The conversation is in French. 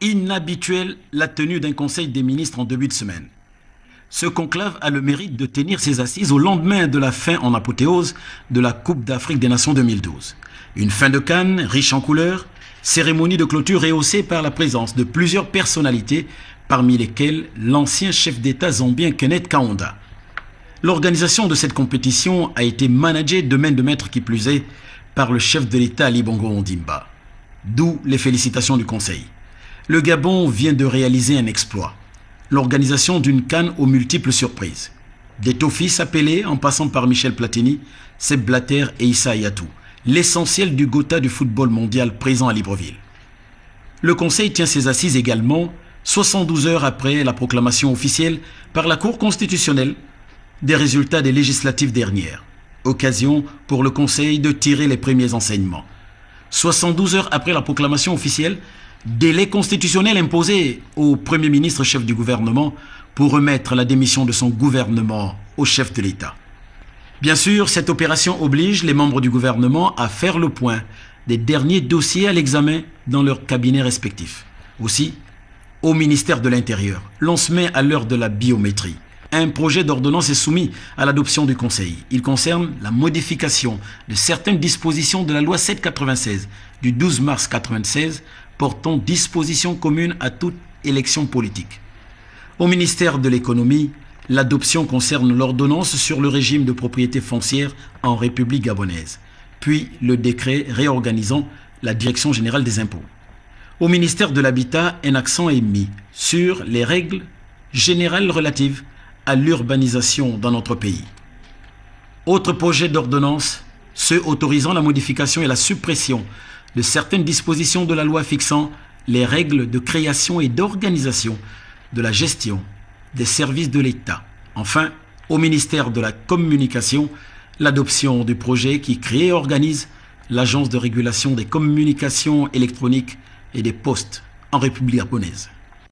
Inhabituelle la tenue d'un conseil des ministres en début de semaine. Ce conclave a le mérite de tenir ses assises au lendemain de la fin en apothéose de la Coupe d'Afrique des Nations 2012. Une fin de CAN riche en couleurs, cérémonie de clôture rehaussée par la présence de plusieurs personnalités, parmi lesquelles l'ancien chef d'État zambien Kenneth Kaunda. L'organisation de cette compétition a été managée de main de maître qui plus est par le chef de l'État Ali Bongo Ondimba. D'où les félicitations du Conseil. Le Gabon vient de réaliser un exploit, l'organisation d'une CAN aux multiples surprises. Des Tofis appelés en passant par Michel Platini, Sepp Blatter et Issa Hayatou, l'essentiel du Gotha du football mondial présent à Libreville. Le Conseil tient ses assises également 72 heures après la proclamation officielle par la Cour constitutionnelle des résultats des législatives dernières. Occasion pour le Conseil de tirer les premiers enseignements. 72 heures après la proclamation officielle, délai constitutionnel imposé au Premier ministre chef du gouvernement pour remettre la démission de son gouvernement au chef de l'État. Bien sûr, cette opération oblige les membres du gouvernement à faire le point des derniers dossiers à l'examen dans leurs cabinets respectifs. Aussi, au ministère de l'Intérieur, l'on se met à l'heure de la biométrie. Un projet d'ordonnance est soumis à l'adoption du Conseil. Il concerne la modification de certaines dispositions de la loi 796 du 12 mars 1996 portant dispositions communes à toute élection politique. Au ministère de l'Économie, l'adoption concerne l'ordonnance sur le régime de propriété foncière en République gabonaise, puis le décret réorganisant la Direction générale des impôts. Au ministère de l'Habitat, un accent est mis sur les règles générales relatives à l'urbanisation dans notre pays. Autre projet d'ordonnance, ceux autorisant la modification et la suppression de certaines dispositions de la loi fixant les règles de création et d'organisation de la gestion des services de l'État. Enfin, au ministère de la Communication, l'adoption du projet qui crée et organise l'Agence de régulation des communications électroniques et des postes en République gabonaise.